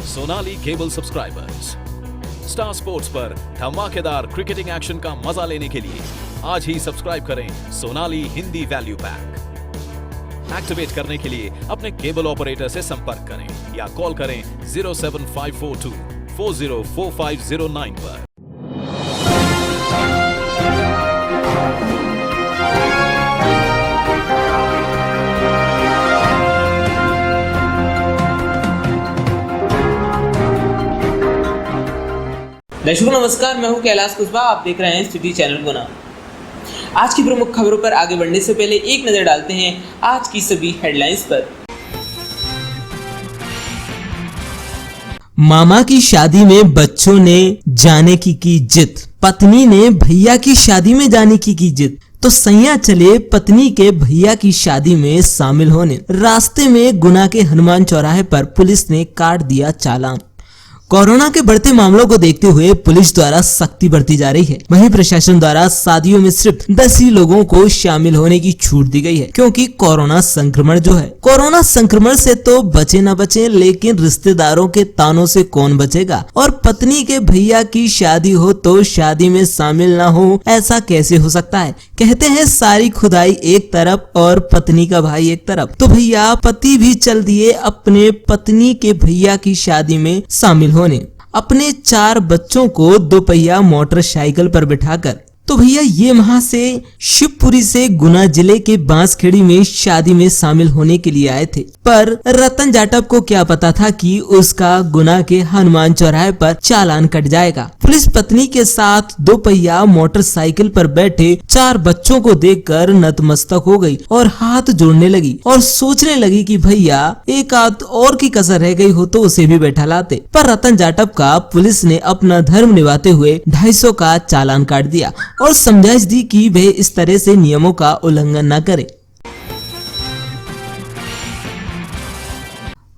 Sonali cable subscribers. Star sports पर धमाकेदार cricketing action का मजा लेने के लिए आज ही सब्सक्राइब करें Sonali Hindi value pack. Activate करने के लिए अपने केबल ऑपरेटर से संपर्क करें या कॉल करें 07542 404509 पर। दर्शकों नमस्कार, मैं हूं कैलाश कुशवाहा। आप देख रहे हैं सिटी चैनल गुना। आज की प्रमुख खबरों पर आगे बढ़ने से पहले एक नजर डालते हैं आज की सभी हेडलाइंस पर। मामा की शादी में बच्चों ने जाने की जिद, पत्नी ने भैया की शादी में जाने की जिद, तो सैया चले पत्नी के भैया की शादी में शामिल होने। रास्ते में गुना के हनुमान चौराहे पर पुलिस ने काट दिया चालान। कोरोना के बढ़ते मामलों को देखते हुए पुलिस द्वारा सख्ती बरती जा रही है। वहीं प्रशासन द्वारा शादियों में सिर्फ 10 ही लोगों को शामिल होने की छूट दी गई है, क्योंकि कोरोना संक्रमण से तो बचे न बचे, लेकिन रिश्तेदारों के तानों से कौन बचेगा। और पत्नी के भैया की शादी हो तो शादी में शामिल न हो, ऐसा कैसे हो सकता है। कहते हैं सारी खुदाई एक तरफ और पत्नी का भाई एक तरफ। तो भैया पति भी चल दिए अपने पत्नी के भैया की शादी में शामिल होने, अपने 4 बच्चों को 2 पहिया मोटरसाइकिल पर बिठाकर। तो भैया ये वहां से शिवपुरी से गुना जिले के बांसखेड़ी में शादी में शामिल होने के लिए आए थे, पर रतन जाटव को क्या पता था कि उसका गुना के हनुमान चौराहे पर चालान कट जाएगा। पुलिस पत्नी के साथ 2 पहिया मोटरसाइकिल पर बैठे 4 बच्चों को देखकर नतमस्तक हो गई और हाथ जोड़ने लगी और सोचने लगी कि भैया एक आध और की कसर रह गई हो तो उसे भी बैठा लाते। पर रतन जाटव का पुलिस ने अपना धर्म निभाते हुए 250 का चालान काट दिया और समझाइश दी कि वे इस तरह से नियमों का उल्लंघन न करें।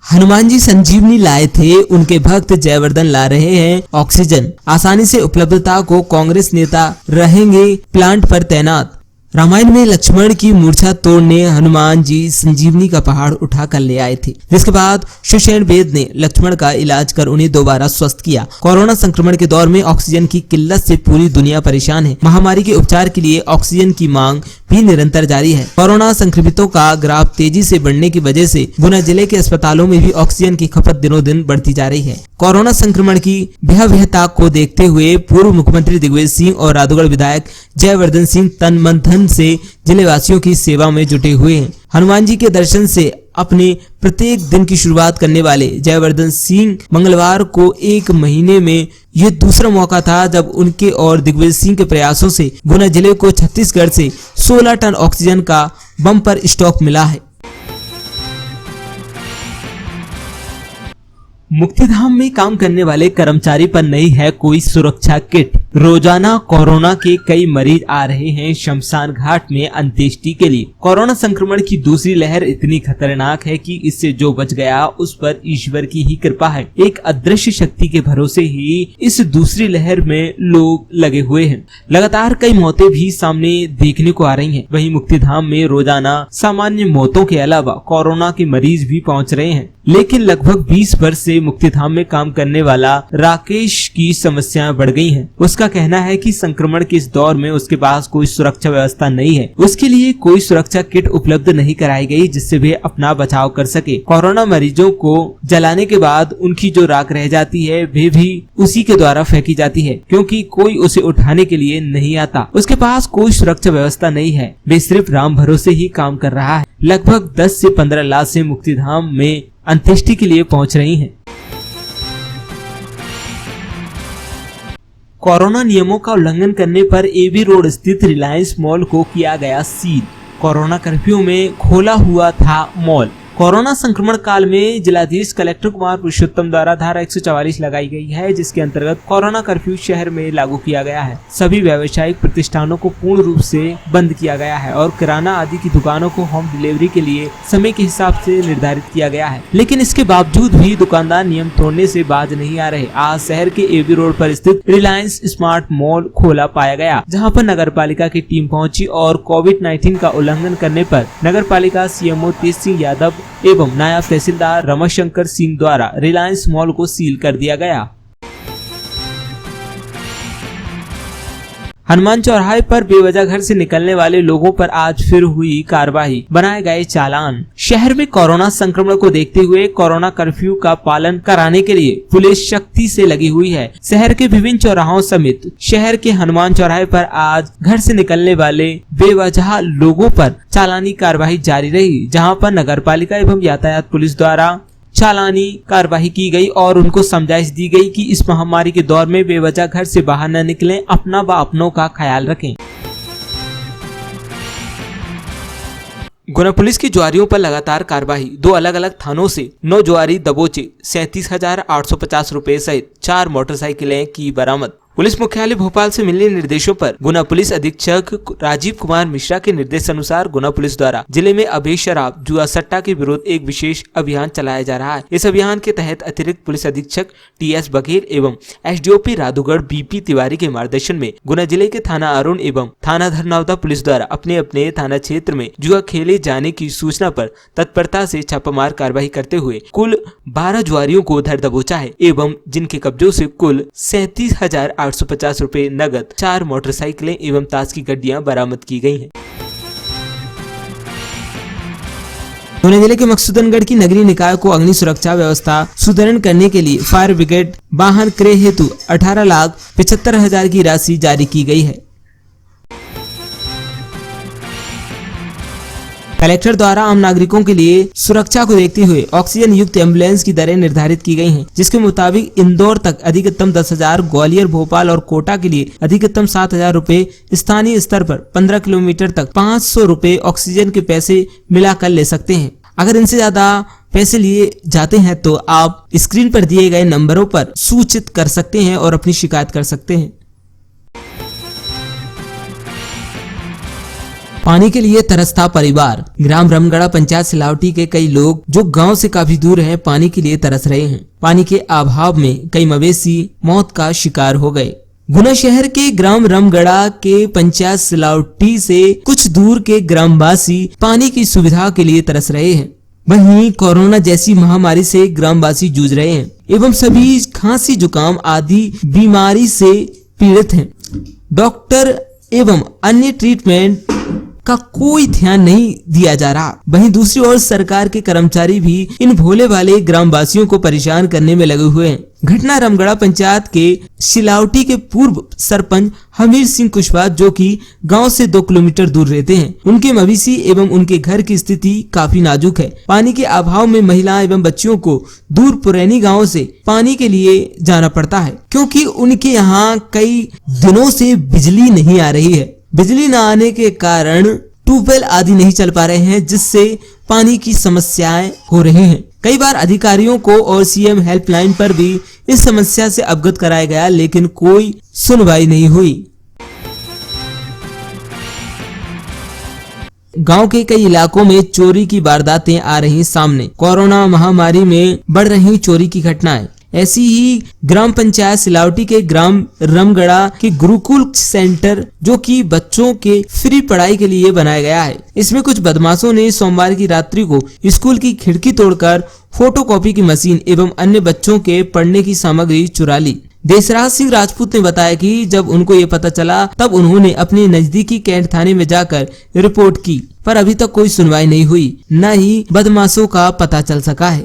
हनुमान जी संजीवनी लाए थे, उनके भक्त जयवर्धन ला रहे हैं ऑक्सीजन। आसानी से उपलब्धता को कांग्रेस नेता रहेंगे प्लांट पर तैनात। रामायण में लक्ष्मण की मूर्छा तोड़ने हनुमान जी संजीवनी का पहाड़ उठा कर ले आए थे, जिसके बाद सुषेण वेद ने लक्ष्मण का इलाज कर उन्हें दोबारा स्वस्थ किया। कोरोना संक्रमण के दौर में ऑक्सीजन की किल्लत से पूरी दुनिया परेशान है। महामारी के उपचार के लिए ऑक्सीजन की मांग भी निरंतर जारी है। कोरोना संक्रमितों का ग्राफ तेजी से बढ़ने की वजह से गुना जिले के अस्पतालों में भी ऑक्सीजन की खपत दिनों दिन बढ़ती जा रही है। कोरोना संक्रमण की भयावहता को देखते हुए पूर्व मुख्यमंत्री दिग्विजय सिंह और राधौगढ़ विधायक जयवर्धन सिंह तन मन धन से जिले वासियों की सेवा में जुटे हुए हैं। हनुमान जी के दर्शन से अपने प्रत्येक दिन की शुरुआत करने वाले जयवर्धन सिंह मंगलवार को 1 महीने में यह दूसरा मौका था जब उनके और दिग्विजय सिंह के प्रयासों से गुना जिले को छत्तीसगढ़ से 16 टन ऑक्सीजन का बम्पर स्टॉक मिला है। मुक्तिधाम में काम करने वाले कर्मचारी पर नहीं है कोई सुरक्षा किट। रोजाना कोरोना के कई मरीज आ रहे हैं शमशान घाट में अंत्येष्टि के लिए। कोरोना संक्रमण की दूसरी लहर इतनी खतरनाक है कि इससे जो बच गया उस पर ईश्वर की ही कृपा है। एक अदृश्य शक्ति के भरोसे ही इस दूसरी लहर में लोग लगे हुए हैं। लगातार कई मौतें भी सामने देखने को आ रही हैं। वहीं मुक्तिधाम में रोजाना सामान्य मौतों के अलावा कोरोना के मरीज भी पहुंच रहे हैं, लेकिन लगभग 20 वर्ष से मुक्तिधाम में काम करने वाला राकेश की समस्याएं बढ़ गई हैं। उसका कहना है कि संक्रमण के इस दौर में उसके पास कोई सुरक्षा व्यवस्था नहीं है। उसके लिए कोई सुरक्षा किट उपलब्ध नहीं कराई गई जिससे वे अपना बचाव कर सके। कोरोना मरीजों को जलाने के बाद उनकी जो राख रह जाती है वे भी उसी के द्वारा फेंकी जाती है, क्योंकि कोई उसे उठाने के लिए नहीं आता। उसके पास कोई सुरक्षा व्यवस्था नहीं है। वे सिर्फ राम भरोसे ही काम कर रहा है। लगभग 10 से 15 लाख से मुक्तिधाम में अंत्येष्टि के लिए पहुंच रही हैं। कोरोना नियमों का उल्लंघन करने पर एबी रोड स्थित रिलायंस मॉल को किया गया सील। कोरोना कर्फ्यू में खोला हुआ था मॉल। कोरोना संक्रमण काल में जिलाधीश कलेक्टर कुमार पुरुषोत्तम द्वारा धारा 144 लगाई गई है, जिसके अंतर्गत कोरोना कर्फ्यू शहर में लागू किया गया है। सभी व्यावसायिक प्रतिष्ठानों को पूर्ण रूप से बंद किया गया है और किराना आदि की दुकानों को होम डिलीवरी के लिए समय के हिसाब से निर्धारित किया गया है। लेकिन इसके बावजूद भी दुकानदार नियम तोड़ने से बाज नहीं आ रहे। आज शहर के एबी रोड पर स्थित रिलायंस स्मार्ट मॉल खोला पाया गया, जहाँ पर नगर पालिका की टीम पहुंची और कोविड-19 का उल्लंघन करने पर नगर पालिका सीएमओ तेज सिंह यादव एवं नायब तहसीलदार रमाशंकर सिंह द्वारा रिलायंस मॉल को सील कर दिया गया। हनुमान चौराहे पर बेवजह घर से निकलने वाले लोगों पर आज फिर हुई कार्रवाई, बनाए गए चालान। शहर में कोरोना संक्रमण को देखते हुए कोरोना कर्फ्यू का पालन कराने के लिए पुलिस सख्ती से लगी हुई है। शहर के विभिन्न चौराहों समेत शहर के हनुमान चौराहे पर आज घर से निकलने वाले बेवजह लोगों पर चालानी कार्रवाई जारी रही, जहाँ पर नगर पालिका एवं यातायात पुलिस द्वारा चालानी कार्रवाई की गई और उनको समझाइश दी गई कि इस महामारी के दौर में बेवजह घर से बाहर न निकलें, अपना व अपनों का ख्याल रखें। गुना पुलिस की जुआरियों पर लगातार कार्रवाई। 2 अलग अलग थानों से 9 जुआरी दबोचे, 37,850 रुपए सहित 4 मोटरसाइकिलें की बरामद। पुलिस मुख्यालय भोपाल से मिले निर्देशों पर गुना पुलिस अधीक्षक राजीव कुमार मिश्रा के निर्देश अनुसार गुना पुलिस द्वारा जिले में अवैध शराब जुआ सट्टा के विरुद्ध एक विशेष अभियान चलाया जा रहा है। इस अभियान के तहत अतिरिक्त पुलिस अधीक्षक टीएस बघेल एवं एसडीओपी राधुगढ़ बीपी तिवारी के मार्गदर्शन में गुना जिले के थाना अरुण एवं थाना धरनौदा पुलिस द्वारा अपने अपने थाना क्षेत्र में जुआ खेले जाने की सूचना पर तत्परता से छापामार कार्रवाई करते हुए कुल 12 जुआरियों को धर दबोचा है एवं जिनके कब्जों से कुल 37,850 रुपए नगद, 4 मोटरसाइकिलें एवं ताश की गड्डियां बरामद की गई हैं। गुना जिले के मकसूदनगढ़ की नगरीय निकाय को अग्नि सुरक्षा व्यवस्था सुदृढ़ करने के लिए फायर ब्रिगेड वाहन क्रय हेतु 18,75,000 की राशि जारी की गई है। कलेक्टर द्वारा आम नागरिकों के लिए सुरक्षा को देखते हुए ऑक्सीजन युक्त एम्बुलेंस की दरें निर्धारित की गई हैं, जिसके मुताबिक इंदौर तक अधिकतम 10,000, ग्वालियर, भोपाल और कोटा के लिए अधिकतम 7,000 रुपए, स्थानीय स्तर पर 15 किलोमीटर तक 500 रुपए ऑक्सीजन के पैसे मिलाकर ले सकते हैं। अगर इनसे ज्यादा पैसे लिए जाते हैं तो आप स्क्रीन पर दिए गए नंबरों पर सूचित कर सकते हैं और अपनी शिकायत कर सकते हैं। पानी के लिए तरसता परिवार। ग्राम रमगढ़ा पंचायत सिलावटी के कई लोग जो गांव से काफी दूर हैं, पानी के लिए तरस रहे हैं। पानी के अभाव में कई मवेशी मौत का शिकार हो गए। गुना शहर के ग्राम रमगढ़ा के पंचायत सिलावटी से कुछ दूर के ग्रामवासी पानी की सुविधा के लिए तरस रहे हैं। वहीं कोरोना जैसी महामारी से ग्रामवासी जूझ रहे हैं एवं सभी खांसी जुकाम आदि बीमारी से पीड़ित हैं। डॉक्टर एवं अन्य ट्रीटमेंट का कोई ध्यान नहीं दिया जा रहा। वहीं दूसरी ओर सरकार के कर्मचारी भी इन भोले भाले ग्रामवासियों को परेशान करने में लगे हुए हैं। घटना रमगढ़ा पंचायत के सिलावटी के पूर्व सरपंच हमीर सिंह कुशवाहा, जो कि गांव से 2 किलोमीटर दूर रहते हैं। उनके मवेशी एवं उनके घर की स्थिति काफी नाजुक है। पानी के अभाव में महिलाएं एवं बच्चियों को दूर पुरैनी गांव से पानी के लिए जाना पड़ता है, क्योंकि उनके यहाँ कई दिनों से बिजली नहीं आ रही है। बिजली न आने के कारण ट्यूबवेल आदि नहीं चल पा रहे हैं, जिससे पानी की समस्याएं हो रही हैं। कई बार अधिकारियों को और सीएम हेल्पलाइन पर भी इस समस्या से अवगत कराया गया, लेकिन कोई सुनवाई नहीं हुई। गांव के कई इलाकों में चोरी की वारदातें आ रही सामने। कोरोना महामारी में बढ़ रही चोरी की घटनाएं। ऐसी ही ग्राम पंचायत सिलावटी के ग्राम रमगढ़ा के गुरुकुल सेंटर, जो कि बच्चों के फ्री पढ़ाई के लिए बनाया गया है, इसमें कुछ बदमाशों ने सोमवार की रात्रि को स्कूल की खिड़की तोड़कर फोटोकॉपी की मशीन एवं अन्य बच्चों के पढ़ने की सामग्री चुरा ली। देशराज सिंह राजपूत ने बताया कि जब उनको ये पता चला तब उन्होंने अपने नजदीकी कैंट थाने में जाकर रिपोर्ट की, पर अभी तक कोई सुनवाई नहीं हुई, न ही बदमाशों का पता चल सका है।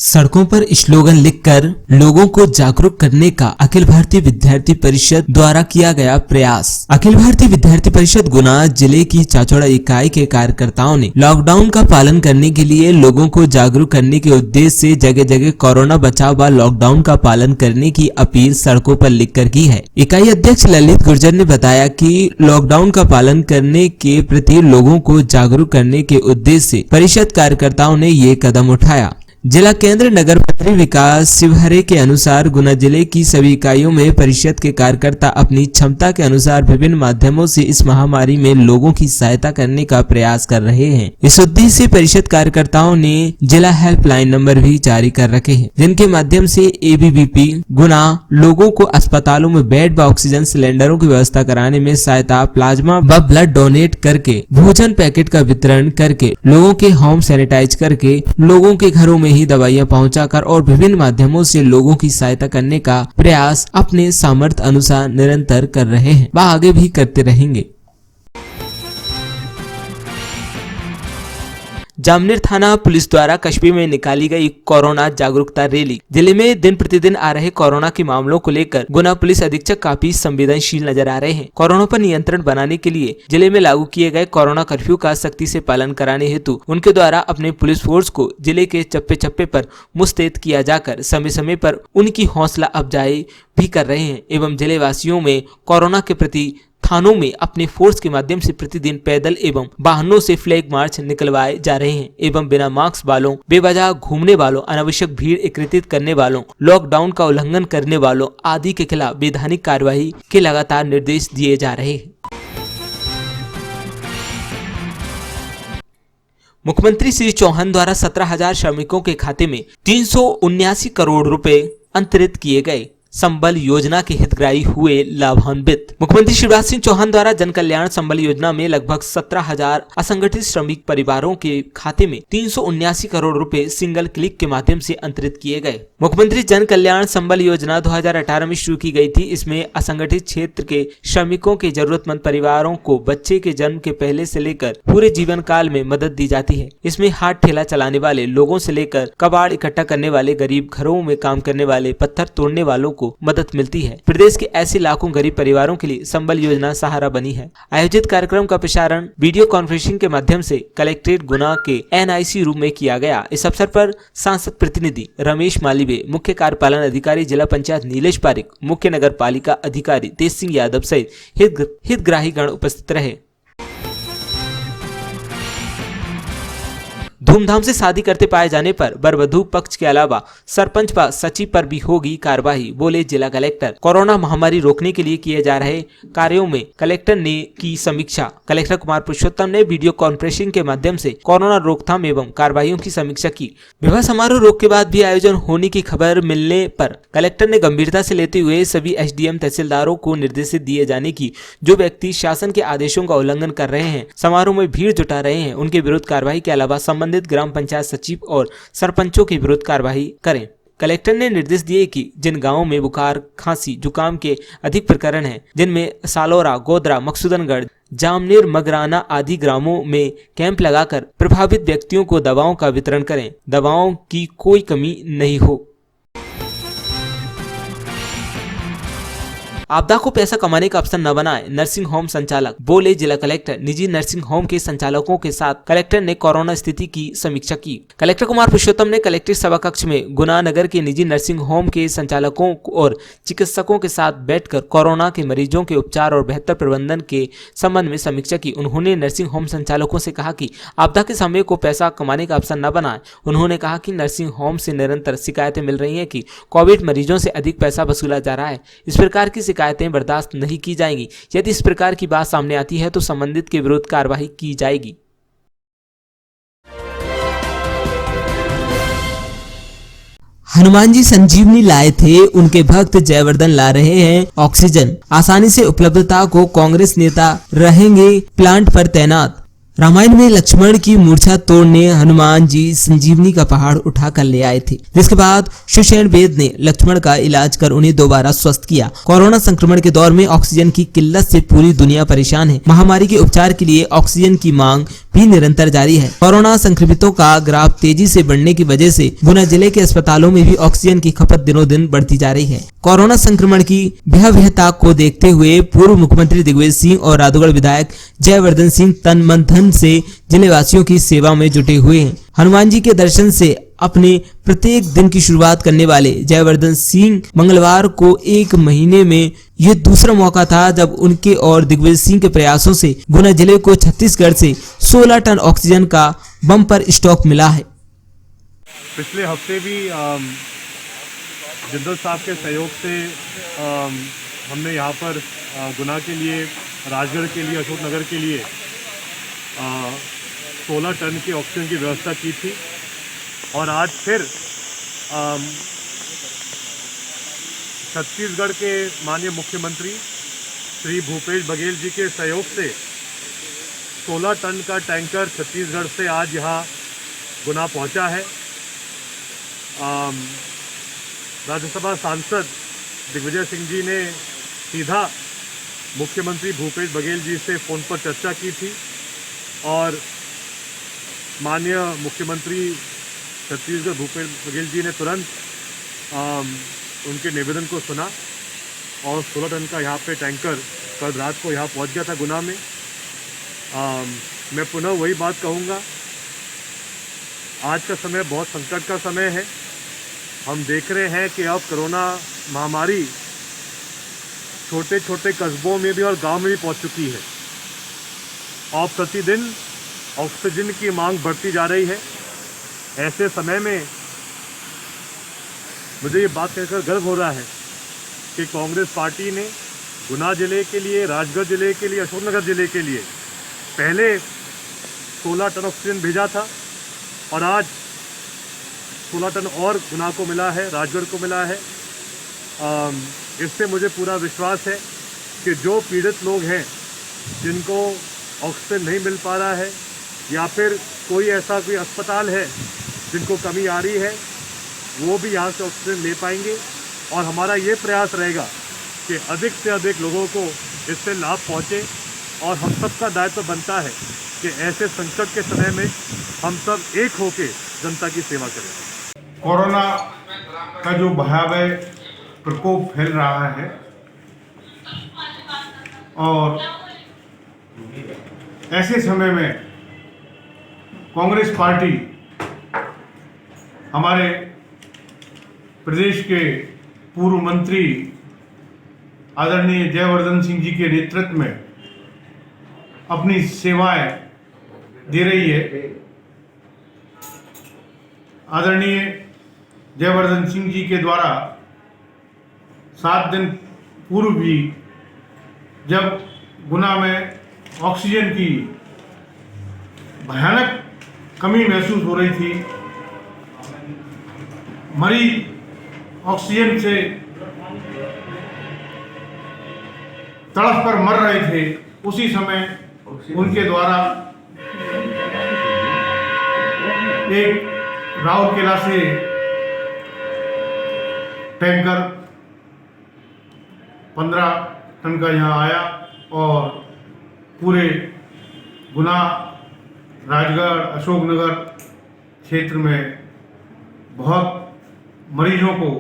सड़कों पर स्लोगन लिखकर लोगों को जागरूक करने का अखिल भारतीय विद्यार्थी परिषद द्वारा किया गया प्रयास। अखिल भारतीय विद्यार्थी परिषद गुना जिले की चाचौड़ा इकाई के कार्यकर्ताओं ने लॉकडाउन का पालन करने के लिए लोगों को जागरूक करने के उद्देश्य से जगह जगह कोरोना बचाव व लॉकडाउन का पालन करने की अपील सड़कों पर लिखकर की है। इकाई अध्यक्ष ललित गुर्जर ने बताया कि लॉकडाउन का पालन करने के प्रति लोगों को जागरूक करने के उद्देश्य से परिषद कार्यकर्ताओं ने ये कदम उठाया। जिला केंद्र नगर मंत्री विकास शिवहरे के अनुसार गुना जिले की सभी इकाइयों में परिषद के कार्यकर्ता अपनी क्षमता के अनुसार विभिन्न माध्यमों से इस महामारी में लोगों की सहायता करने का प्रयास कर रहे हैं। इस उद्देश्य से परिषद कार्यकर्ताओं ने जिला हेल्पलाइन नंबर भी जारी कर रखे हैं, जिनके माध्यम से एबीवीपी गुना लोगों को अस्पतालों में बेड व ऑक्सीजन सिलेंडरों की व्यवस्था कराने में सहायता, प्लाज्मा व ब्लड डोनेट करके, भोजन पैकेट का वितरण करके, लोगों के होम सैनिटाइज करके, लोगों के घरों में ही दवाइयां पहुंचाकर और विभिन्न माध्यमों से लोगों की सहायता करने का प्रयास अपने सामर्थ्य अनुसार निरंतर कर रहे हैं व आगे भी करते रहेंगे। जामनेर थाना पुलिस द्वारा कस्बे में निकाली गई कोरोना जागरूकता रैली। जिले में दिन प्रतिदिन आ रहे कोरोना के मामलों को लेकर गुना पुलिस अधीक्षक काफी संवेदनशील नजर आ रहे हैं। कोरोना पर नियंत्रण बनाने के लिए जिले में लागू किए गए कोरोना कर्फ्यू का सख्ती से पालन कराने हेतु उनके द्वारा अपने पुलिस फोर्स को जिले के चप्पे चप्पे पर मुस्तैद किया जाकर समय समय पर उनकी हौसला अफजाई भी कर रहे हैं एवं जिले वासियों में कोरोना के प्रति थानों में अपने फोर्स के माध्यम से प्रतिदिन पैदल एवं वाहनों से फ्लैग मार्च निकलवाए जा रहे हैं एवं बिना मास्क वालों, बेवजह घूमने वालों, अनावश्यक भीड़ एकत्रित करने वालों, लॉकडाउन का उल्लंघन करने वालों आदि के खिलाफ वैधानिक कार्यवाही के लगातार निर्देश दिए जा रहे हैं। मुख्यमंत्री श्री चौहान द्वारा 17,000 श्रमिकों के खाते में 379 करोड़ रुपए अंतरित किए गए। संबल योजना के हितग्राही हुए लाभान्वित। मुख्यमंत्री शिवराज सिंह चौहान द्वारा जन कल्याण संबल योजना में लगभग 17,000 असंगठित श्रमिक परिवारों के खाते में 379 करोड़ रुपए सिंगल क्लिक के माध्यम से अंतरित किए गए। मुख्यमंत्री जन कल्याण संबल योजना 2018 में शुरू की गई थी। इसमें असंगठित क्षेत्र के श्रमिकों के जरूरतमंद परिवारों को बच्चे के जन्म के पहले से लेकर पूरे जीवन काल में मदद दी जाती है। इसमें हाथ ठेला चलाने वाले लोगों से लेकर कबाड़ इकट्ठा करने वाले, गरीब घरों में काम करने वाले, पत्थर तोड़ने वालों को मदद मिलती है। प्रदेश के ऐसे लाखों गरीब परिवारों के लिए संबल योजना सहारा बनी है। आयोजित कार्यक्रम का प्रसारण वीडियो कॉन्फ्रेंसिंग के माध्यम से कलेक्ट्रेट गुना के NIC रूम में किया गया। इस अवसर पर सांसद प्रतिनिधि रमेश मालिवे, मुख्य कार्यपालन अधिकारी जिला पंचायत नीलेश पारिक, मुख्य नगर पालिका अधिकारी तेज सिंह यादव सहित हितग्राही गण उपस्थित रहे। धूमधाम से शादी करते पाए जाने पर वर-वधू पक्ष के अलावा सरपंच व सचिव पर भी होगी कार्रवाई, बोले जिला कलेक्टर। कोरोना महामारी रोकने के लिए किए जा रहे कार्यों में कलेक्टर ने की समीक्षा। कलेक्टर कुमार पुरुषोत्तम ने वीडियो कॉन्फ्रेंसिंग के माध्यम से कोरोना रोकथाम एवं कार्रवाइयों की समीक्षा की। विवाह समारोह रोक के बाद भी आयोजन होने की खबर मिलने पर कलेक्टर ने गंभीरता से लेते हुए सभी SDM तहसीलदारों को निर्देशित दिए जाने की जो व्यक्ति शासन के आदेशों का उल्लंघन कर रहे हैं, समारोह में भीड़ जुटा रहे हैं, उनके विरुद्ध कार्रवाई के अलावा संबंधित ग्राम पंचायत सचिव और सरपंचों के विरुद्ध कार्रवाई करें। कलेक्टर ने निर्देश दिए कि जिन गांवों में बुखार, खांसी, जुकाम के अधिक प्रकरण हैं, जिनमें सालोरा, गोदरा, मकसूदनगढ़, जामनेर, मगराना आदि ग्रामों में कैंप लगाकर प्रभावित व्यक्तियों को दवाओं का वितरण करें। दवाओं की कोई कमी नहीं हो। आपदा को पैसा कमाने का अवसर न बनाए, नर्सिंग होम संचालक, बोले जिला कलेक्टर। निजी नर्सिंग होम के संचालकों के साथ कलेक्टर ने कोरोना स्थिति की समीक्षा की। कलेक्टर कुमार पुरुषोत्तम ने कलेक्ट्रेट सभा कक्ष में गुना नगर के निजी नर्सिंग होम के संचालकों और चिकित्सकों के साथ बैठकर कोरोना के मरीजों के उपचार और बेहतर प्रबंधन के संबंध में समीक्षा की। उन्होंने नर्सिंग होम संचालकों से कहा कि आपदा के समय को पैसा कमाने का अवसर न बनाए। उन्होंने कहा कि नर्सिंग होम से निरंतर शिकायतें मिल रही है कि कोविड मरीजों से अधिक पैसा वसूला जा रहा है। इस प्रकार की शिकायतें बर्दाश्त नहीं की जाएंगी। यदि इस प्रकार की बात सामने आती है तो संबंधित के विरुद्ध कार्रवाई की जाएगी। हनुमान जी संजीवनी लाए थे, उनके भक्त जयवर्धन ला रहे हैं ऑक्सीजन। आसानी से उपलब्धता को कांग्रेस नेता रहेंगे प्लांट पर तैनात। रामायण में लक्ष्मण की मूर्छा तोड़ने हनुमान जी संजीवनी का पहाड़ उठा कर ले आए थे, जिसके बाद सुषेण वेद ने लक्ष्मण का इलाज कर उन्हें दोबारा स्वस्थ किया। कोरोना संक्रमण के दौर में ऑक्सीजन की किल्लत से पूरी दुनिया परेशान है। महामारी के उपचार के लिए ऑक्सीजन की मांग भी निरंतर जारी है। कोरोना संक्रमितों का ग्राफ तेजी से बढ़ने की वजह से गुना जिले के अस्पतालों में भी ऑक्सीजन की खपत दिनों दिन बढ़ती जा रही है। कोरोना संक्रमण की भयावहता को देखते हुए पूर्व मुख्यमंत्री दिग्विजय सिंह और राधौगढ़ विधायक जयवर्धन सिंह तन मन धन से जिले वासियों की सेवा में जुटे हुए हैं। हनुमान जी के दर्शन से अपने प्रत्येक दिन की शुरुआत करने वाले जयवर्धन सिंह मंगलवार को एक महीने में यह दूसरा मौका था जब उनके और दिग्विजय सिंह के प्रयासों से गुना जिले को छत्तीसगढ़ से 16 टन ऑक्सीजन का बम्पर स्टॉक मिला है। पिछले हफ्ते भी जिंदल साहब के सहयोग से हमने यहाँ पर गुना के लिए, राजगढ़ के लिए, अशोकनगर के लिए 16 टन की ऑक्सीजन की व्यवस्था की थी। और आज फिर छत्तीसगढ़ के माननीय मुख्यमंत्री श्री भूपेश बघेल जी के सहयोग से 16 टन का टैंकर छत्तीसगढ़ से आज यहाँ गुना पहुँचा है। राज्यसभा सांसद दिग्विजय सिंह जी ने सीधा मुख्यमंत्री भूपेश बघेल जी से फ़ोन पर चर्चा की थी और माननीय मुख्यमंत्री छत्तीसगढ़ भूपेश बघेल जी ने तुरंत उनके निवेदन को सुना और 16 टन का यहाँ पे टैंकर कल रात को यहाँ पहुँच गया था गुना में। मैं पुनः वही बात कहूँगा, आज का समय बहुत संकट का समय है। हम देख रहे हैं कि अब कोरोना महामारी छोटे छोटे कस्बों में भी और गांव में भी पहुंच चुकी है और प्रतिदिन ऑक्सीजन की मांग बढ़ती जा रही है। ऐसे समय में मुझे ये बात कहकर गर्व हो रहा है कि कांग्रेस पार्टी ने गुना जिले के लिए, राजगढ़ जिले के लिए, अशोकनगर जिले के लिए पहले 16 टन ऑक्सीजन भेजा था और आज 16 टन और गुना को मिला है, राजगढ़ को मिला है। इससे मुझे पूरा विश्वास है कि जो पीड़ित लोग हैं जिनको ऑक्सीजन नहीं मिल पा रहा है या फिर कोई अस्पताल है जिनको कमी आ रही है, वो भी यहाँ से ऑक्सीजन ले पाएंगे। और हमारा ये प्रयास रहेगा कि अधिक से अधिक लोगों को इससे लाभ पहुँचे और हम सबका दायित्व बनता है कि ऐसे संकट के समय में हम सब एक होकर जनता की सेवा करें। कोरोना का जो भयावह प्रकोप फैल रहा है और ऐसे समय में कांग्रेस पार्टी हमारे प्रदेश के पूर्व मंत्री आदरणीय जयवर्धन सिंह जी के नेतृत्व में अपनी सेवाएं दे रही है। आदरणीय जयवर्धन सिंह जी के द्वारा 7 दिन पूर्व भी जब गुना में ऑक्सीजन की भयानक कमी महसूस हो रही थी, मरीज ऑक्सीजन से तड़प कर मर रहे थे, उसी समय उनके द्वारा एक राउरकेला से टैंकर 15 टन का यहाँ आया और पूरे गुना, राजगढ़, अशोकनगर क्षेत्र में बहुत मरीजों को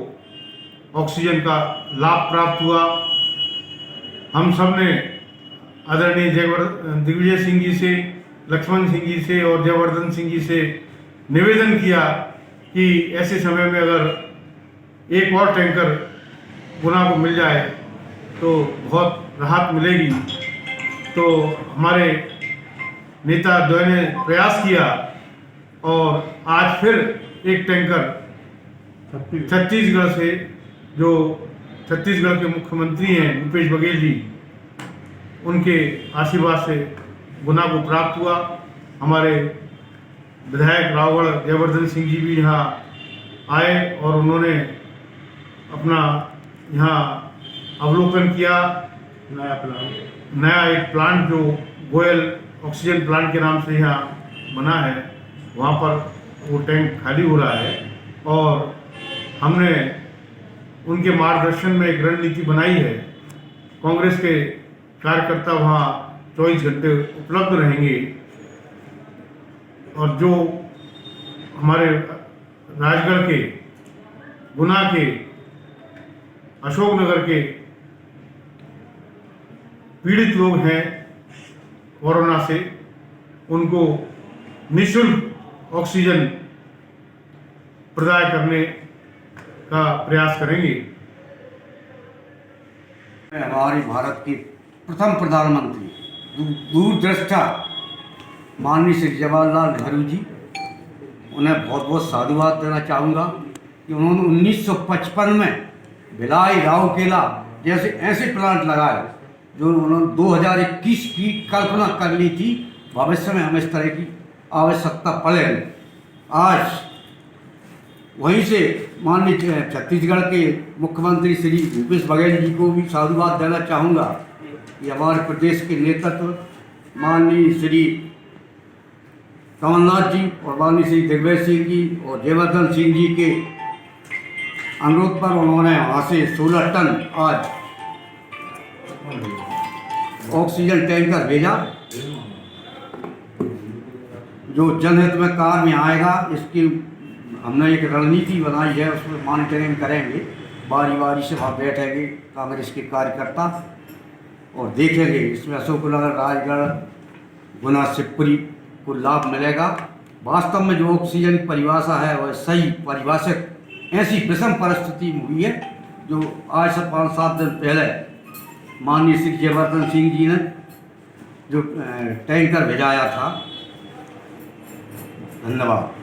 ऑक्सीजन का लाभ प्राप्त हुआ। हम सब ने आदरणीय दिग्विजय सिंह जी से, लक्ष्मण सिंह जी से और जयवर्धन सिंह जी से निवेदन किया कि ऐसे समय में अगर एक और टैंकर गुना को मिल जाए तो बहुत राहत मिलेगी। तो हमारे नेता द्वय ने प्रयास किया और आज फिर एक टैंकर छत्तीसगढ़ से, जो छत्तीसगढ़ के मुख्यमंत्री हैं भूपेश बघेल जी, उनके आशीर्वाद से गुना को प्राप्त हुआ। हमारे विधायक रावगढ़ जयवर्धन सिंह जी भी यहाँ आए और उन्होंने अपना यहाँ अवलोकन किया। नया एक प्लांट जो गोयल ऑक्सीजन प्लांट के नाम से यहाँ बना है, वहाँ पर वो टैंक खाली हो रहा है और हमने उनके मार्गदर्शन में एक रणनीति बनाई है। कांग्रेस के कार्यकर्ता वहाँ 24 घंटे उपलब्ध रहेंगे और जो हमारे राजगढ़ के, गुना के, अशोकनगर के पीड़ित लोग हैं कोरोना से, उनको निःशुल्क ऑक्सीजन प्रदान करने का प्रयास करेंगे। हमारे भारत के प्रथम प्रधानमंत्री दूरदृष्टा माननीय श्री जवाहरलाल नेहरू जी, उन्हें बहुत बहुत साधुवाद देना चाहूँगा कि उन्होंने 1955 में भिलाई राउरकेला जैसे ऐसे प्लांट लगाए जो उन्होंने 2021 की कल्पना कर ली थी। भविष्य में हमें इस तरह की आवश्यकता पड़ेगी। आज वहीं से माननीय छत्तीसगढ़ के मुख्यमंत्री श्री भूपेश बघेल जी को भी साधुवाद देना चाहूँगा कि हमारे प्रदेश के नेतृत्व माननीय श्री कमलनाथ जी और माननीय श्री दिग्विजय सिंह जी और जयवर्धन सिंह जी के अनुरोध पर उन्होंने वहाँ से 16 टन आज ऑक्सीजन टैंकर भेजा जो जनहित में काम में आएगा। इसकी हमने एक रणनीति बनाई है, उसमें मॉनिटरिंग करेंगे, बारी बारी से वहाँ बैठेंगे कांग्रेस के कार्यकर्ता और देखेंगे इसमें अशोकनगर, राजगढ़, गुना, शिवपुरी को लाभ मिलेगा। वास्तव में जो ऑक्सीजन की परिभाषा है वह सही परिभाषित ऐसी विषम परिस्थिति हुई है जो आज से 5-7 दिन पहले माननीय श्री जयवर्धन सिंह जी ने जो टैंकर भेजाया था। धन्यवाद।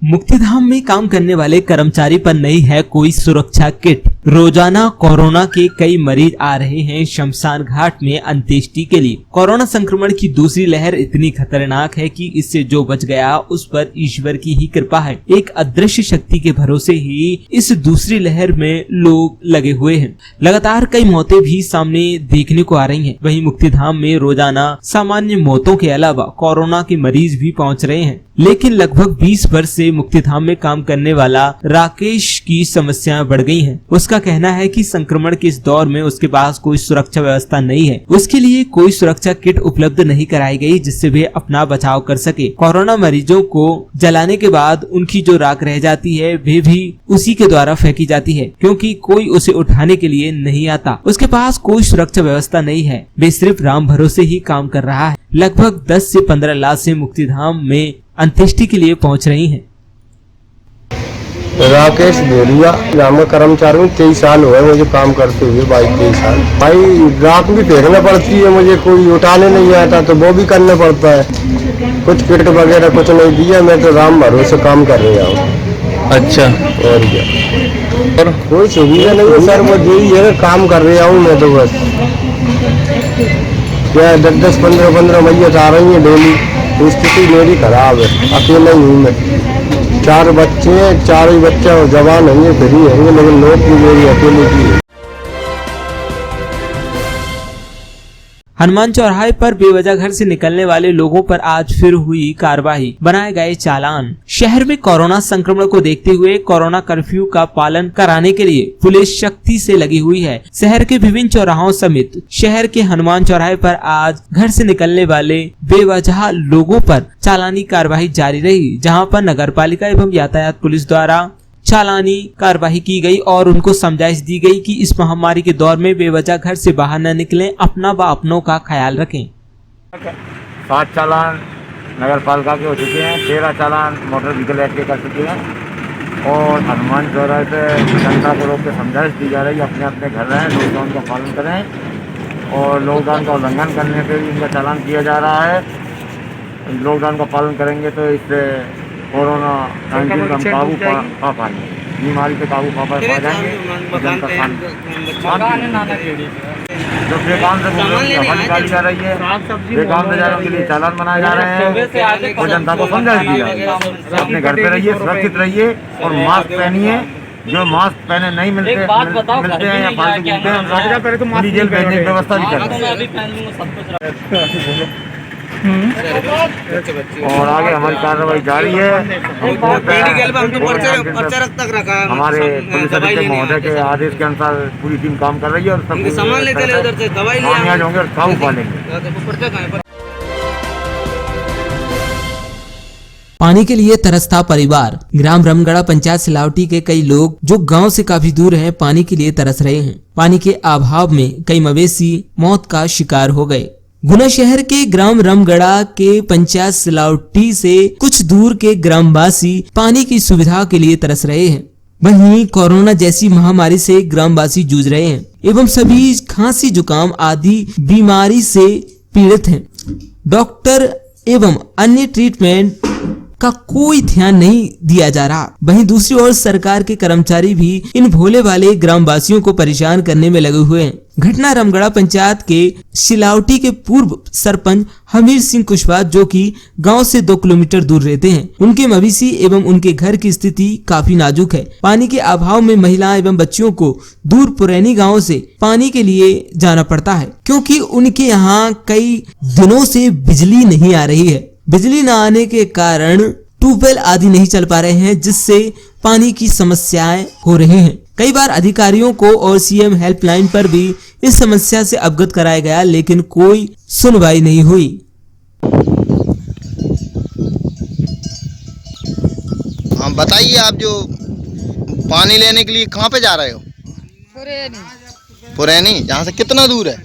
मुक्तिधाम में काम करने वाले कर्मचारी पर नहीं है कोई सुरक्षा किट। रोजाना कोरोना के कई मरीज आ रहे हैं शमशान घाट में अंत्येष्टि के लिए। कोरोना संक्रमण की दूसरी लहर इतनी खतरनाक है कि इससे जो बच गया उस पर ईश्वर की ही कृपा है। एक अदृश्य शक्ति के भरोसे ही इस दूसरी लहर में लोग लगे हुए हैं। लगातार कई मौतें भी सामने देखने को आ रही हैं। वहीं मुक्तिधाम में रोजाना सामान्य मौतों के अलावा कोरोना के मरीज भी पहुंच रहे हैं। लेकिन लगभग 20 वर्ष से मुक्तिधाम में काम करने वाला राकेश की समस्याएं बढ़ गई हैं। उसका कहना है कि संक्रमण के इस दौर में उसके पास कोई सुरक्षा व्यवस्था नहीं है। उसके लिए कोई सुरक्षा किट उपलब्ध नहीं कराई गई जिससे वे अपना बचाव कर सके। कोरोना मरीजों को जलाने के बाद उनकी जो राख रह जाती है वे भी उसी के द्वारा फेंकी जाती है, क्योंकि कोई उसे उठाने के लिए नहीं आता। उसके पास कोई सुरक्षा व्यवस्था नहीं है। वे सिर्फ राम भरोसे ही काम कर रहा है। लगभग 10 से 15 लाश मुक्तिधाम में अंत्येष्टि के लिए पहुंच रही हैं। राकेश भोलिया नाम का कर्मचारी हूँ। 23 साल हुए मुझे काम करते हुए, 22-23 साल। भाई राख भी फेंकना पड़ती है, मुझे कोई उठाने नहीं आता तो वो भी करना पड़ता है। कुछ किट वगैरह कुछ नहीं दिया, मैं तो राम भरोसे काम कर रहा हूँ। अच्छा, और क्या? और कोई सुविधा नहीं है सर, वो यही है काम कर रहा हूँ मैं तो बस। क्या 10-10, 15-15 मैयत आ रही है डेली। स्थिति मेरी खराब है, अकेला ही हूँ मैं। 4 बच्चे हैं, 4 ही बच्चे जवान होंगे फिर ही होंगे, लेकिन लोग भी मेरी अकेले की है। हनुमान चौराहे पर बेवजह घर से निकलने वाले लोगों पर आज फिर हुई कार्रवाई, बनाए गए चालान। शहर में कोरोना संक्रमण को देखते हुए कोरोना कर्फ्यू का पालन कराने के लिए पुलिस सख्ती से लगी हुई है। शहर के विभिन्न चौराहों समेत शहर के हनुमान चौराहे पर आज घर से निकलने वाले बेवजह लोगों पर चालानी कार्रवाई जारी रही, जहां पर नगरपालिका एवं यातायात पुलिस द्वारा चालानी कार्रवाई की गई और उनको समझाइश दी गई कि इस महामारी के दौर में बेवजह घर से बाहर न निकलें, अपना व अपनों का ख्याल रखें। 7 चालान नगर पालिका के हो चुके हैं, 13 चालान मोटर व्हीकल एक्ट के कर चुके हैं और हनुमान चौराहे पे जनता को रोक के समझाइश दी जा रही है अपने अपने घर रहें, लॉकडाउन का पालन करें और लॉकडाउन का उल्लंघन करने पे भी इनका चालान किया जा रहा है। लॉकडाउन का पालन करेंगे तो इससे कोरोना 19 का काबू पा पाएंगे, बीमारी पे काबू पा जाएंगे। जो बेकाम से निकाली जा रही है, बेकाम से जाने के लिए चालान बनाए जा रहे हैं और जनता को समझाइश दी जा रही है। अपने घर पे रहिए, सुरक्षित रहिए और मास्क पहनिए। जो मास्क पहने नहीं मिलते हैं या फालतू घूमते हैं, जेल भेजने की व्यवस्था भी करें। और आगे हमारी कार्रवाई जारी है। हमारे पुलिस अधीक्षक महोदय के आदेश के अनुसार पूरी टीम काम कर रही है और कामयाब होंगे और काबू पा लेंगे। पानी के लिए तरसता परिवार। ग्राम रमगढ़ा पंचायत सिलावटी के कई लोग जो गांव से काफी दूर हैं, पानी के लिए तरस रहे हैं। पानी के अभाव में कई मवेशी मौत का शिकार हो गए। गुना शहर के ग्राम रमगढ़ा के पंचायत सिलावटी से कुछ दूर के ग्रामवासी पानी की सुविधा के लिए तरस रहे हैं। वहीं कोरोना जैसी महामारी से ग्रामवासी जूझ रहे हैं एवं सभी खांसी जुकाम आदि बीमारी से पीड़ित हैं। डॉक्टर एवं अन्य ट्रीटमेंट का कोई ध्यान नहीं दिया जा रहा। वहीं दूसरी ओर सरकार के कर्मचारी भी इन भोले भाले ग्रामवासियों को परेशान करने में लगे हुए हैं। घटना रामगढ़ा पंचायत के सिलावटी के पूर्व सरपंच हमीर सिंह कुशवाहा, जो कि गांव से 2 किलोमीटर दूर रहते हैं। उनके मवेशी एवं उनके घर की स्थिति काफी नाजुक है। पानी के अभाव में महिलाएं एवं बच्चियों को दूर पुरैनी गांव से पानी के लिए जाना पड़ता है, क्योंकि उनके यहाँ कई दिनों से बिजली नहीं आ रही है। बिजली न आने के कारण ट्यूबवेल आदि नहीं चल पा रहे हैं, जिससे पानी की समस्याएं हो रही हैं। कई बार अधिकारियों को और सीएम हेल्पलाइन पर भी इस समस्या से अवगत कराया गया, लेकिन कोई सुनवाई नहीं हुई। हाँ बताइए, आप जो पानी लेने के लिए कहाँ पे जा रहे हो? पुरैनी। यहाँ से कितना दूर है?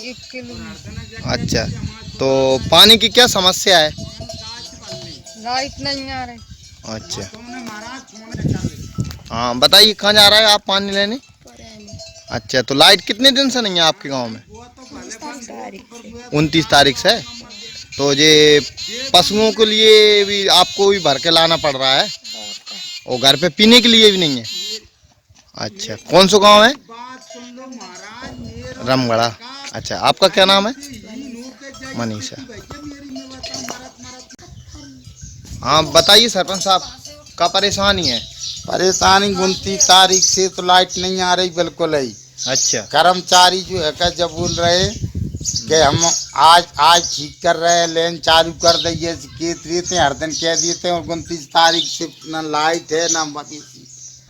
1 किलोमीटर। अच्छा, तो पानी की क्या समस्या है? लाइट नहीं आ रही। अच्छा, हाँ बताइए, कहाँ जा रहा है आप पानी लेने? अच्छा, तो लाइट कितने दिन से नहीं है आपके गांव में? 29 तारीख से। तो ये पशुओं के लिए भी आपको भी भर के लाना पड़ रहा है, और घर पे पीने के लिए भी नहीं है। अच्छा, कौन सा गांव है? रामगढ़ा। अच्छा, आपका क्या नाम है? मनीषा। हाँ बताइए सरपंच साहब, का परेशानी है? परेशानी 29 तारीख से तो लाइट नहीं आ रही बिल्कुल ही। अच्छा, कर्मचारी जो है जब बोल रहे कि हम आज ठीक कर रहे हैं, लेन चालू कर दिए, देते हर दिन कह देते हैं, और 29 तारीख से न लाइट है न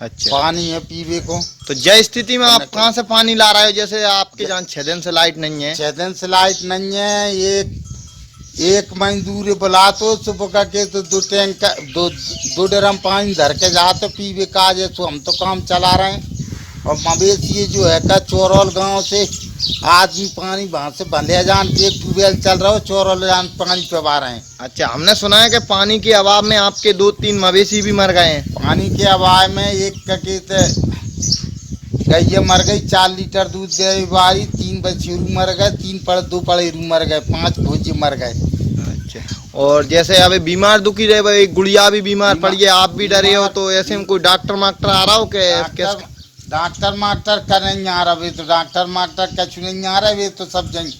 अच्छा पानी है पीवे को। तो जय स्थिति में आप कहाँ से पानी ला रहे हो? जैसे आपके जहाँ 6 दिन से लाइट नहीं है। 6 दिन से लाइट नहीं है। एक मजदूर बुला तो सुबह का के तो 2 टैंकर 2 ड्रम पानी धर के जाते पीवे का, जैसे हम तो काम चला रहे हैं। और मवेशी जो है का चोरौल गांव से आदमी पानी वहाँ से बंधे जान के ट्यूबवेल चल रहा हो, चोरौल जान पानी पिवा रहे हैं। अच्छा, हमने सुना है कि पानी के अभाव में आपके 2-3 मवेशी भी मर गए हैं। पानी के अभाव में एक गैया मर गई, 4 लीटर दूध दे वाली, 3 बछेरू मर गए, 2 पड़ेरू मर गए, 5 भोजी मर गए। अच्छा, और जैसे अभी बीमार दुखी रहे, भाई गुड़िया भी बीमार पड़ी है, आप भी डरे हो, तो ऐसे में कोई डॉक्टर मास्टर आ रहा हो? डॉक्टर मास्टर का नहीं आ रहा, वे तो डॉक्टर मास्टर कछु नहीं आ रहा, वे तो सब जन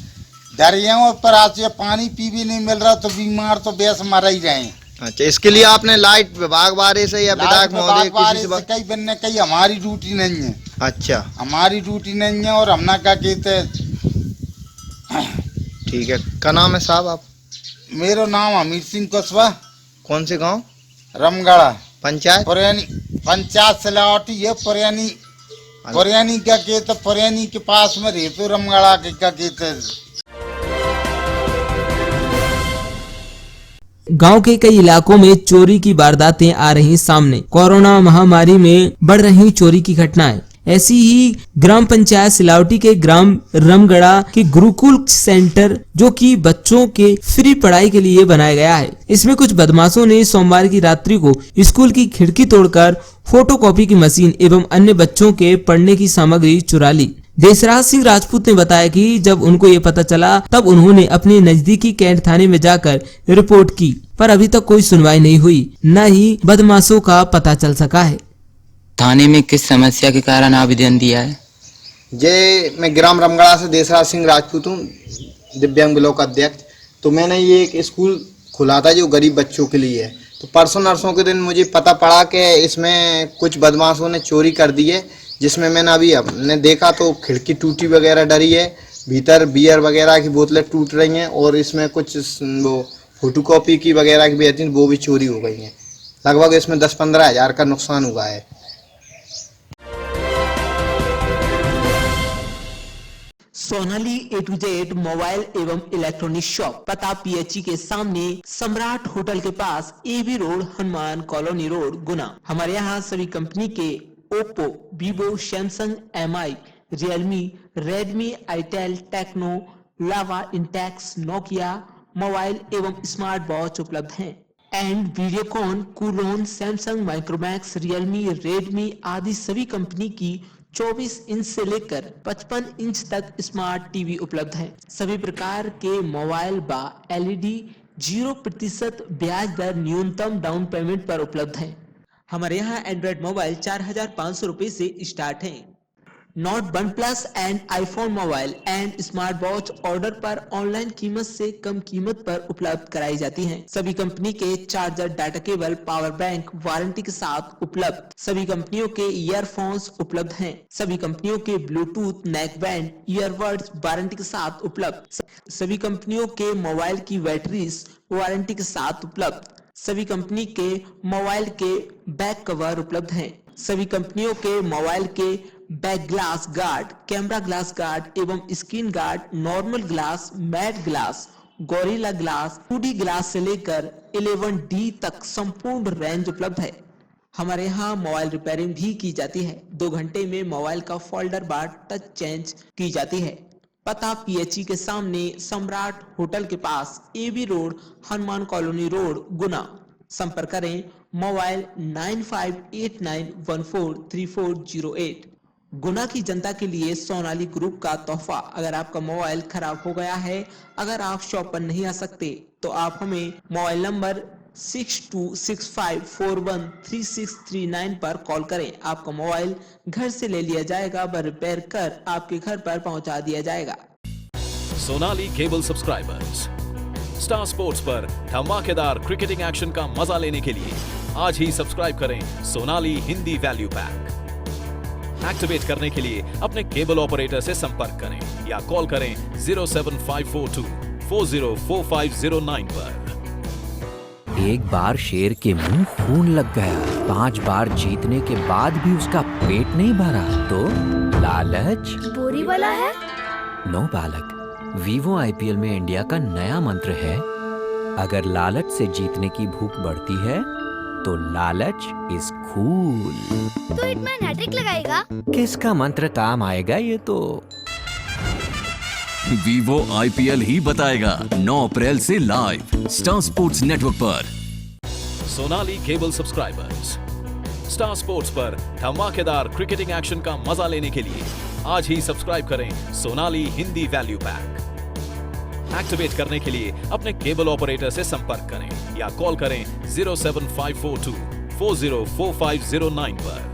डरे हैं। और पर आज पानी पी भी नहीं मिल रहा, तो बीमार तो बेस मर ही रहे हैं। अच्छा, इसके लिए आपने लाइट विभाग बारे से या विधायक महोदय किसी से कई बनने कई हमारी ड्यूटी नहीं है। अच्छा, हमारी ड्यूटी नहीं है, और हम ना क्या कहते। ठीक है, क्या नाम है साहब आप? मेरा नाम हमीर सिंह कुशवाहा। कौन से गांव? रामगढ़ा पंचायत पुरैनी, पंचायत सिलावटी है। पुरैनी क्या कहते, पुरैनी के पास में रहे तो रामगढ़ा के क्या कहते। गांव के कई इलाकों में चोरी की वारदातें आ रही सामने। कोरोना महामारी में बढ़ रही चोरी की घटनाएं। ऐसी ही ग्राम पंचायत सिलावटी के ग्राम रामगढ़ा के गुरुकुल सेंटर, जो कि बच्चों के फ्री पढ़ाई के लिए बनाया गया है, इसमें कुछ बदमाशों ने सोमवार की रात्रि को स्कूल की खिड़की तोड़कर फोटोकॉपी की मशीन एवं अन्य बच्चों के पढ़ने की सामग्री चुरा ली। देशराज सिंह राजपूत ने बताया कि जब उनको ये पता चला, तब उन्होंने अपने नजदीकी कैंट थाने में जाकर रिपोर्ट की, पर अभी तक कोई सुनवाई नहीं हुई, न ही बदमाशों का पता चल सका है। थाने में किस समस्या के कारण आवेदन दिया है? मैं ग्राम रामगढ़ा से देशराज सिंह राजपूत हूँ, दिव्यांग ब्लॉक अध्यक्ष। तो मैंने ये एक स्कूल खुला था जो गरीब बच्चों के लिए है। तो परसों नरसों के दिन मुझे पता पड़ा कि इसमें कुछ बदमाशों ने चोरी कर दी है, जिसमें मैंने हमने देखा तो खिड़की टूटी वगैरह डरी है, भीतर बियर वगैरह की बोतलें टूट रही हैं, और इसमें कुछ वो फोटोकॉपी की वगैरह की भी थी, वो भी चोरी हो गई हैं। लगभग इसमें 10-15 हज़ार का नुकसान हुआ है। Sonali A to Z mobile एवं इलेक्ट्रॉनिक शॉप, पता PHE के सामने, सम्राट होटल के पास, AB road, Hanuman colony road, Guna. हमारे यहाँ सभी कंपनी के Oppo, Vivo, Samsung, MI, Realme, Redmi, itel, Tecno, Lava, Intex, Nokia mobile एवं स्मार्ट वॉच उपलब्ध हैं। एंड वीडियोकॉन, कूलोन, सैमसंग, माइक्रोमैक्स, रियलमी, रेडमी आदि सभी कंपनी की 24 इंच से लेकर 55 इंच तक स्मार्ट टीवी उपलब्ध है। सभी प्रकार के मोबाइल व एलईडी 0% ब्याज दर न्यूनतम डाउन पेमेंट पर उपलब्ध है। हमारे यहाँ एंड्रॉइड मोबाइल 4,500 रुपए से स्टार्ट है। Note one plus and iPhone mobile and smart watch order पर ऑनलाइन कीमत से कम कीमत पर उपलब्ध कराई जाती हैं। सभी कंपनी के charger, data cable, power bank warranty के साथ उपलब्ध। सभी कंपनियों के ईयरफोन्स उपलब्ध हैं। सभी कंपनियों के Bluetooth, neck band, earbuds warranty के साथ उपलब्ध। सभी कंपनियों के मोबाइल की बैटरीज वारंटी के साथ उपलब्ध। सभी कंपनी के मोबाइल के बैक कवर उपलब्ध हैं। सभी कंपनियों के मोबाइल के back glass guard, camera glass guard एवं screen guard, normal glass, matte glass, Gorilla glass, 2D glass से लेकर 11D तक संपूर्ण रेंज उपलब्ध है। हमारे यहाँ मोबाइल रिपेयरिंग भी की जाती है। 2 घंटे में मोबाइल का फोल्डर बार टच चेंज की जाती है। पता PHE के सामने, सम्राट होटल के पास, AB road, Hanuman colony road, Guna. संपर्क करें मोबाइल 9589143408। गुना की जनता के लिए सोनाली ग्रुप का तोहफा। अगर आपका मोबाइल खराब हो गया है, अगर आप शॉप पर नहीं आ सकते, तो आप हमें मोबाइल नंबर 6265413639 पर कॉल करें। आपका मोबाइल घर से ले लिया जाएगा व रिपेयर कर आपके घर पर पहुंचा दिया जाएगा। Sonali cable subscribers, star sports पर धमाकेदार क्रिकेटिंग एक्शन का मजा लेने के लिए आज ही सब्सक्राइब करें Sonali Hindi value pack. Activate करने के लिए अपने केबल ऑपरेटर से संपर्क करें या कॉल करें 07542404509 पर। एक बार शेर के मुंह खून लग गया। 5 बार जीतने के बाद भी उसका पेट नहीं भरा तो लालच बोरी वाला है। नो बालक, वीवो IPL में इंडिया का नया मंत्र है, अगर लालच से जीतने की भूख बढ़ती है तो लालच इज कूल। तो हिटमैन हैट्रिक लगाएगा। किसका मंत्र काम आएगा ये तो वीवो IPL ही बताएगा। 9 अप्रैल से लाइव स्टार स्पोर्ट्स नेटवर्क पर। Sonali cable subscribers, star sports पर धमाकेदार क्रिकेटिंग एक्शन का मजा लेने के लिए आज ही सब्सक्राइब करें Sonali Hindi value pack. Activate करने के लिए अपने केबल ऑपरेटर से संपर्क करें या कॉल करें 07542404509 पर।